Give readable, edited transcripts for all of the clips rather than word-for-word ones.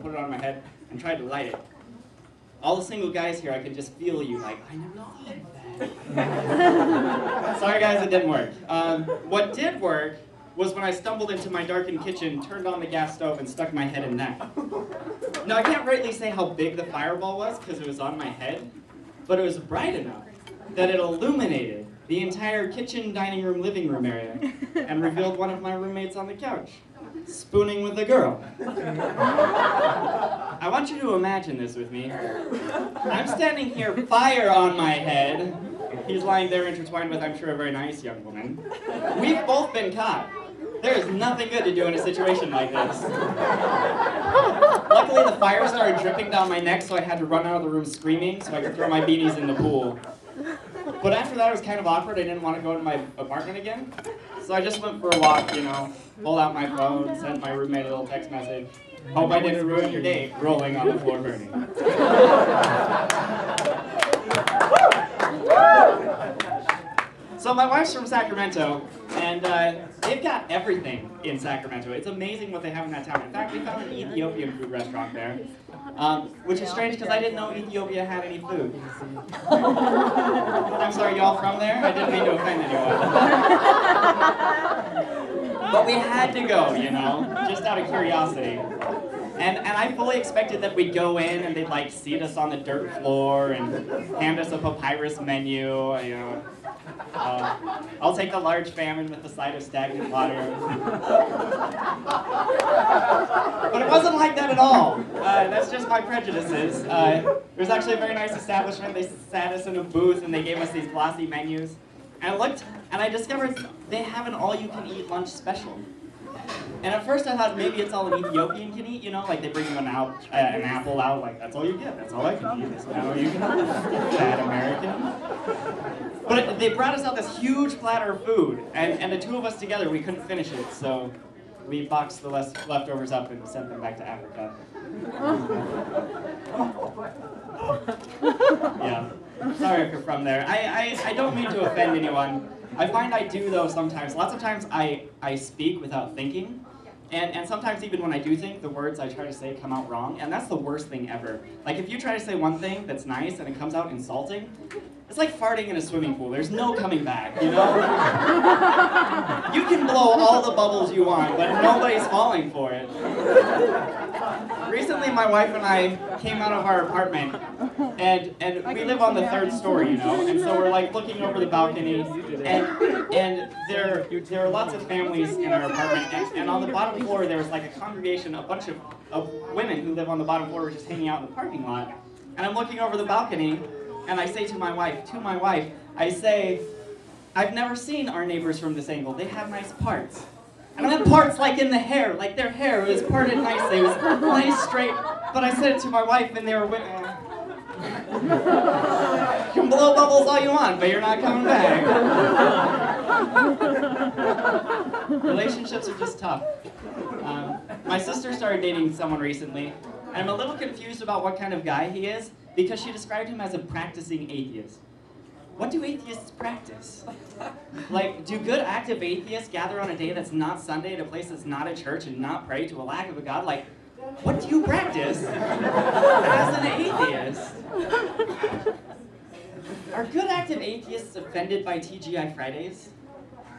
put it on my head, and tried to light it. All the single guys here, I could just feel you like, I never thought of that. Sorry guys, it didn't work. What did work was when I stumbled into my darkened kitchen, turned on the gas stove, and stuck my head in neck. Now, I can't rightly say how big the fireball was because it was on my head, but it was bright enough that it illuminated the entire kitchen, dining room, living room area and revealed one of my roommates on the couch, spooning with a girl. I want you to imagine this with me. I'm standing here, fire on my head. He's lying there intertwined with, I'm sure, a very nice young woman. We've both been caught. There is nothing good to do in a situation like this. Luckily, the fire started dripping down my neck, so I had to run out of the room screaming so I could throw my beanies in the pool. But after that, it was kind of awkward. I didn't want to go to my apartment again. So I just went for a walk, you know, pulled out my phone, sent my roommate a little text message. Hope I didn't ruin your day, rolling on the floor burning. So my wife's from Sacramento, and they've got everything in Sacramento. It's amazing what they have in that town. In fact, we found an Ethiopian food restaurant there, which is strange because I didn't know Ethiopia had any food. I'm sorry, y'all from there? I didn't mean to offend anyone. But we had to go, you know, just out of curiosity. And I fully expected that we'd go in and they'd like seat us on the dirt floor and hand us a papyrus menu, you know. I'll take the large salmon with the side of stagnant water. But it wasn't like that at all. That's just my prejudices. It was actually a very nice establishment. They sat us in a booth and they gave us these glossy menus. And I looked and I discovered they have an all-you-can-eat lunch special. And at first I thought maybe it's all an Ethiopian can eat, you know, like they bring you an apple out, like that's all you get, that's all I can eat, that's all you can eat, fat American. But they brought us out this huge platter of food, and the two of us together, we couldn't finish it, so we boxed the leftovers up and sent them back to Africa. Yeah, sorry if you're from there. I don't mean to offend anyone. I find I do, though, sometimes. Lots of times I speak without thinking. And sometimes even when I do think, the words I try to say come out wrong. And that's the worst thing ever. Like, if you try to say one thing that's nice and it comes out insulting, it's like farting in a swimming pool. There's no coming back, you know? You can blow all the bubbles you want, but nobody's falling for it. Recently, my wife and I came out of our apartment, and we live on the 3rd story, you know? And so we're like looking over the balcony, and there are lots of families in our apartment, and on the bottom floor there was like a congregation, a bunch of women who live on the bottom floor were just hanging out in the parking lot. And I'm looking over the balcony, and I say to my wife, I say, I've never seen our neighbors from this angle. They have nice parts. And I have parts like in the hair, like their hair was parted nicely, it was nice, straight. But I said it to my wife, and they were women. You can blow bubbles all you want, but you're not coming back. Relationships are just tough. My sister started dating someone recently, and I'm a little confused about what kind of guy he is, because she described him as a practicing atheist. What do atheists practice? Like, do good active atheists gather on a day that's not Sunday at a place that's not a church and not pray to a lack of a God? Like, what do you practice as an atheist? Are good active atheists offended by TGI Fridays?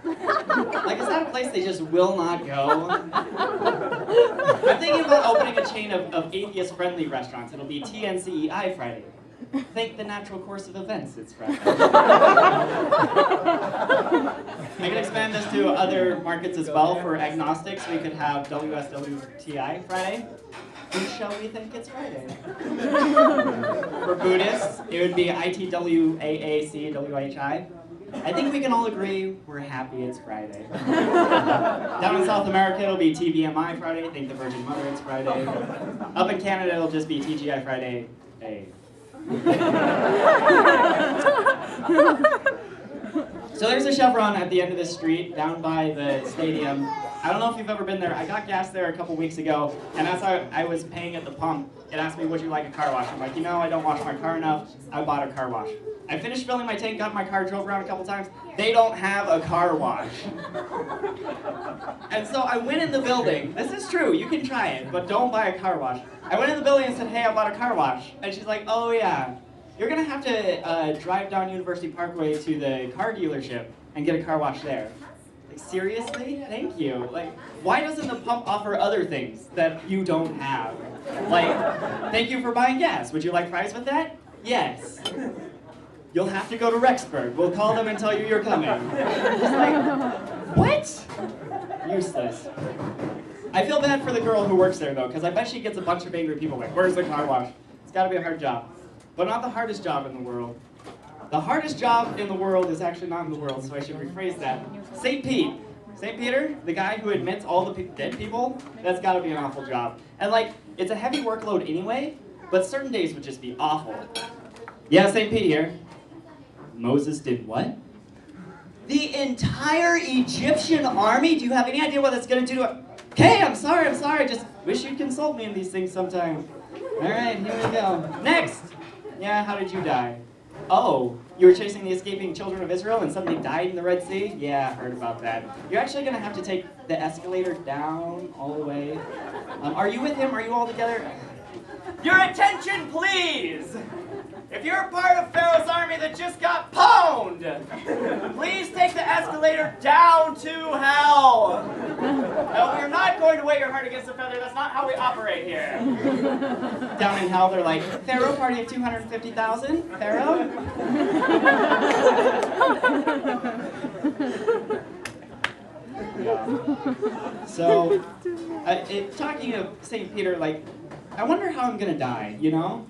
Like, is that a place they just will not go? I'm thinking about opening a chain of atheist-friendly restaurants. It'll be TNCEI Friday. Think the natural course of events, it's Friday. I can expand this to other markets as well. For agnostics, we could have WSWTI Friday. Who shall we think it's Friday? For Buddhists, it would be ITWAACWHI. I think we can all agree we're happy it's Friday. Down in South America, it'll be TVMI Friday, Thank the Virgin Mother it's Friday. Up in Canada, it'll just be TGI Friday. Hey. So there's a Chevron at the end of the street, down by the stadium. I don't know if you've ever been there. I got gas there a couple weeks ago, and as I was paying at the pump, it asked me, would you like a car wash? I'm like, you know, I don't wash my car enough. I bought a car wash. I finished filling my tank, got in my car, drove around a couple times. They don't have a car wash. And so I went in the building. This is true, you can try it, but don't buy a car wash. I went in the building and said, hey, I bought a car wash. And she's like, oh yeah, you're gonna have to drive down University Parkway to the car dealership and get a car wash there. Like, seriously? Thank you. Like, why doesn't the pump offer other things that you don't have? Like, thank you for buying gas. Would you like fries with that? Yes. You'll have to go to Rexburg. We'll call them and tell you you're coming. Just like, what? Useless. I feel bad for the girl who works there though, because I bet she gets a bunch of angry people like, where's the car wash? It's gotta be a hard job. But not the hardest job in the world. The hardest job in the world is actually not in the world, so I should rephrase that. St. Pete. St. Peter, the guy who admits all the dead people, that's gotta be an awful job. And like, it's a heavy workload anyway, but certain days would just be awful. Yeah, St. Pete here. Moses did what? The entire Egyptian army? Do you have any idea what that's gonna do to it? Okay, I'm sorry, just wish you'd consult me in these things sometime. All right, here we go. Next! Yeah, how did you die? Oh, you were chasing the escaping children of Israel and suddenly died in the Red Sea? Yeah, I heard about that. You're actually gonna have to take the escalator down all the way. Are you with him? Are you all together? Your attention, please! If you're part of Pharaoh's army that just got pwned, please take the escalator down to hell. No, we're not going to weigh your heart against a feather. That's not how we operate here. Down in hell, they're like, Pharaoh, party of 250,000? Pharaoh? Yeah. So, talking of St. Peter, like, I wonder how I'm gonna die, you know?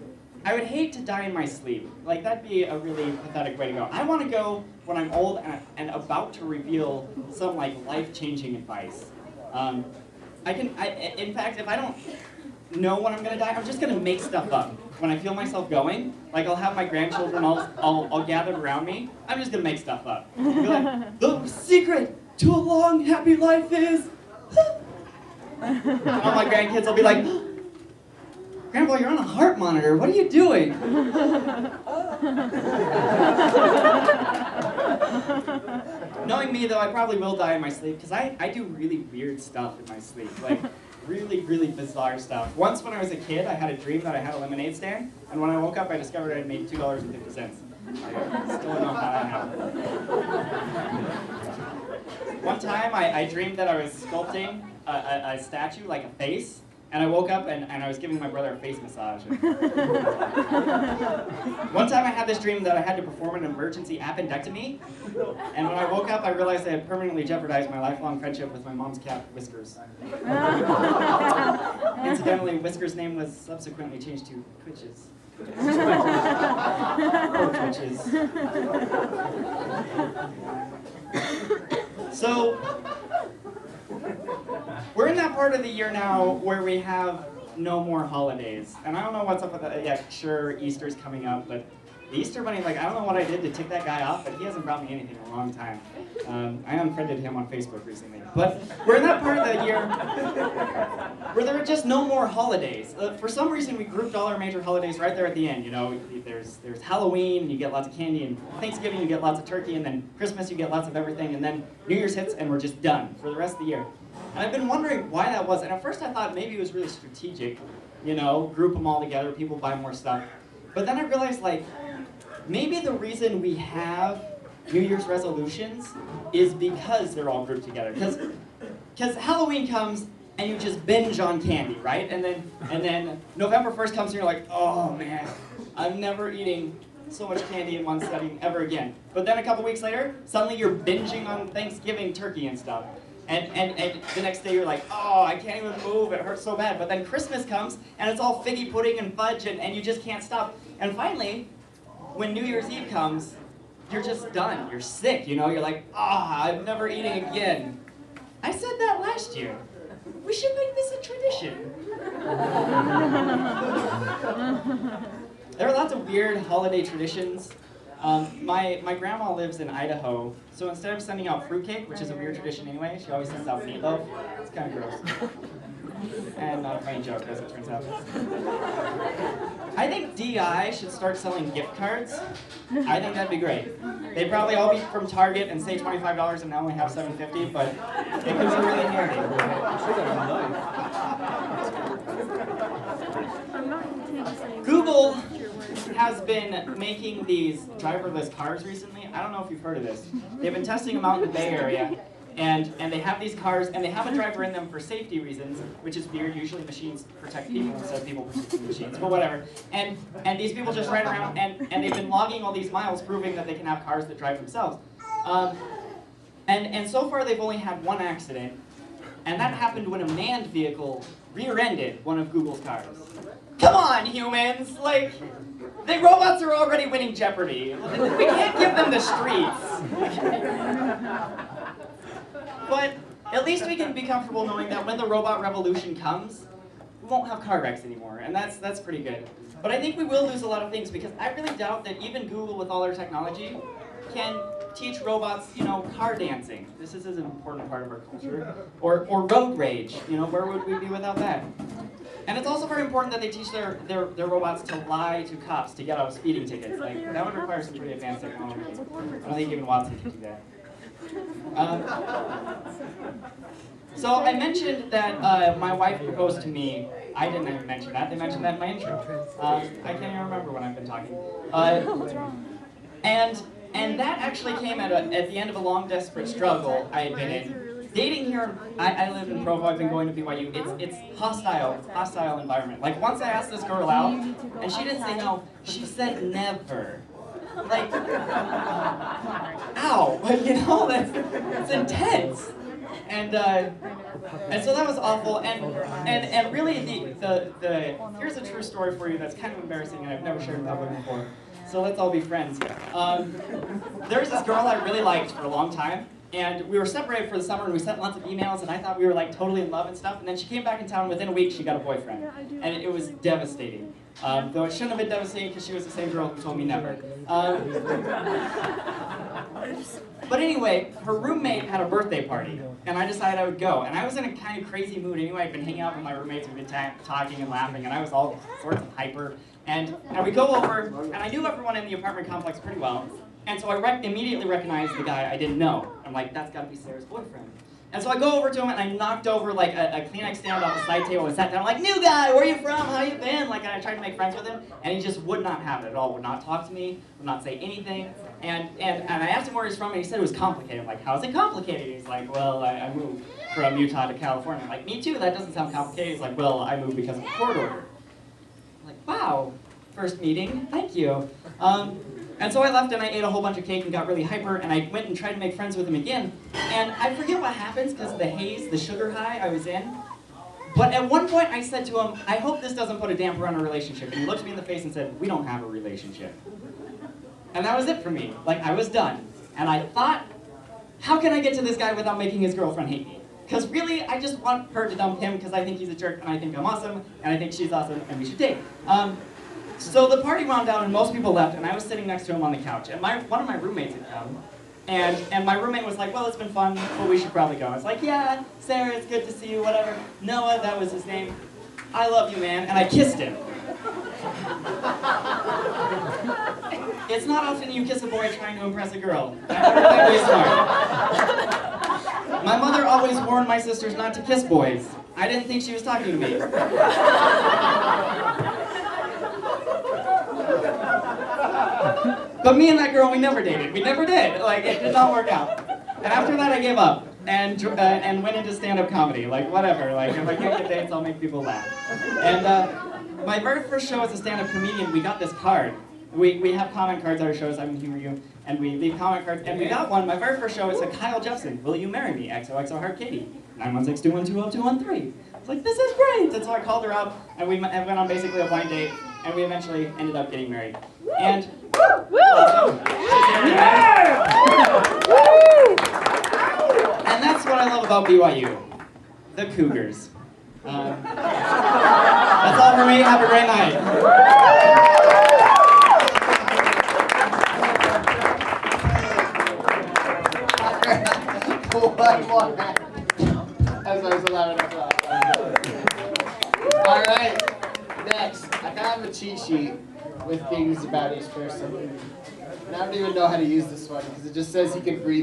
I would hate to die in my sleep. Like, that'd be a really pathetic way to go. I want to go when I'm old and about to reveal some, like, life-changing advice. In fact, if I don't know when I'm going to die, I'm just going to make stuff up. When I feel myself going, like, I'll have my grandchildren all gathered around me. I'm just going to make stuff up. Be like, the secret to a long, happy life is... And all my grandkids will be like, Grandpa, you're on a heart monitor. What are you doing? Knowing me, though, I probably will die in my sleep, because I do really weird stuff in my sleep. Like, really, really bizarre stuff. Once when I was a kid, I had a dream that I had a lemonade stand, and when I woke up, I discovered I had made $2.50. I still don't know how that happened. One time, I dreamed that I was sculpting a statue, like a face, and I woke up and I was giving my brother a face massage. One time I had this dream that I had to perform an emergency appendectomy, and when I woke up I realized I had permanently jeopardized my lifelong friendship with my mom's cat, Whiskers. Incidentally, Whiskers' name was subsequently changed to Twitches. Poor Twitches. So, we're in that part of the year now where we have no more holidays. And I don't know what's up with that. Yeah, sure, Easter's coming up, but the Easter Bunny, like, I don't know what I did to tick that guy off, but he hasn't brought me anything in a long time. I unfriended him on Facebook recently. But we're in that part of the year where there are just no more holidays. For some reason, we grouped all our major holidays right there at the end. You know, there's Halloween, you get lots of candy, and Thanksgiving, you get lots of turkey, and then Christmas, you get lots of everything, and then New Year's hits, and we're just done for the rest of the year. And I've been wondering why that was. And at first I thought maybe it was really strategic, you know, group them all together, people buy more stuff. But then I realized, like, maybe the reason we have New Year's resolutions is because they're all grouped together. Because Halloween comes and you just binge on candy, right? And then November 1st comes and you're like, oh man, I'm never eating so much candy in one setting ever again. But then a couple weeks later, suddenly you're binging on Thanksgiving turkey and stuff. And the next day you're like, oh, I can't even move, it hurts so bad. But then Christmas comes, and it's all figgy pudding and fudge, and you just can't stop. And finally, when New Year's Eve comes, you're just done. You're sick, you know? You're like, I'm never eating again. I said that last year. We should make this a tradition. There are lots of weird holiday traditions. My grandma lives in Idaho, so instead of sending out fruitcake, which is a weird tradition anyway, she always sends out meatloaf. It's kind of gross. And not a funny joke, as it turns out. I think DI should start selling gift cards. I think that'd be great. They'd probably all be from Target and say $25 and now only have $7.50, but it could be really handy. Google has been making these driverless cars recently. I don't know if you've heard of this. They've been testing them out in the Bay Area. And they have these cars, and they have a driver in them for safety reasons, which is weird. Usually machines protect people instead of people protecting machines, but whatever. And these people just ride around, and they've been logging all these miles, proving that they can have cars that drive themselves. And so far, they've only had one accident, and that happened when a manned vehicle rear-ended one of Google's cars. Come on, humans! Like, the robots are already winning Jeopardy. We can't give them the streets. But at least we can be comfortable knowing that when the robot revolution comes, we won't have car wrecks anymore, and that's pretty good. But I think we will lose a lot of things, because I really doubt that even Google, with all their technology, can teach robots, car dancing. This is an important part of our culture. Or road rage. Where would we be without that? And it's also very important that they teach their robots to lie to cops to get out of speeding tickets. Like, that would require some pretty advanced technology. I don't think even Watson can do that. So I mentioned that my wife proposed to me. I didn't even mention that. They mentioned that in my intro. I can't even remember when I've been talking. And that actually came at the end of a long, desperate struggle I had been in. Dating here, I live in Provo. I've been going to BYU. It's hostile environment. Like, once I asked this girl out, and she didn't say no. She said never. Like, ow, that's intense. And so that was awful. And really here's a true story for you that's kind of embarrassing, and I've never shared in public before. So let's all be friends. There was this girl I really liked for a long time, and we were separated for the summer, and we sent lots of emails, and I thought we were like totally in love and stuff. And then she came back in town, and within a week she got a boyfriend, and it was devastating. Though it shouldn't have been devastating because she was the same girl who told me never. But anyway, her roommate had a birthday party, and I decided I would go. And I was in a kind of crazy mood anyway. I'd been hanging out with my roommates, we'd been talking and laughing, and I was all sorts of hyper. And we go over, and I knew everyone in the apartment complex pretty well. And so I immediately recognized the guy I didn't know. I'm like, that's gotta be Sarah's boyfriend. And so I go over to him, and I knocked over like a Kleenex stand off the side table and sat down. I'm like, new guy, where are you from? How you been? Like, and I tried to make friends with him, and he just would not have it at all. Would not talk to me, would not say anything. And I asked him where he's from, and he said it was complicated. I'm like, how's it complicated? He's like, well, I moved from Utah to California. I'm like, me too, that doesn't sound complicated. He's like, well, I moved because of a court order. I'm like, wow, first meeting, thank you. And so I left, and I ate a whole bunch of cake and got really hyper, and I went and tried to make friends with him again. And I forget what happens because of the haze, the sugar high I was in. But at one point I said to him, I hope this doesn't put a damper on our relationship. And he looked me in the face and said, we don't have a relationship. And that was it for me. Like, I was done. And I thought, how can I get to this guy without making his girlfriend hate me? Because really, I just want her to dump him because I think he's a jerk, and I think I'm awesome, and I think she's awesome, and we should date. So the party wound down, and most people left, and I was sitting next to him on the couch. And one of my roommates had come, and my roommate was like, well, it's been fun, but we should probably go. I was like, yeah, Sarah, it's good to see you, whatever. Noah, that was his name. I love you, man. And I kissed him. It's not often you kiss a boy trying to impress a girl. I'm really smart. My mother always warned my sisters not to kiss boys. I didn't think she was talking to me. But me and that girl, we never dated. We never did. Like, it did not work out. And after that, I gave up and went into stand-up comedy. Like, whatever. Like, if I can't get dates, I'll make people laugh. And my very first show as a stand-up comedian, we got this card. We have comment cards at our shows. I'm Humor You, and we leave comment cards. And we got one. My very first show, it said, Kyle Jepsen, will you marry me? XOXO Heart Katie. 916-212-0213. I was like, this is great. And so I called her up, and we went on basically a blind date, and we eventually ended up getting married. And and that's what I love about BYU, the Cougars. That's all for me. Have a great night. One more. As I was 11 o'clock. Alright, next. I have a cheat sheet with things about each person. And I don't even know how to use this one because it just says he can breathe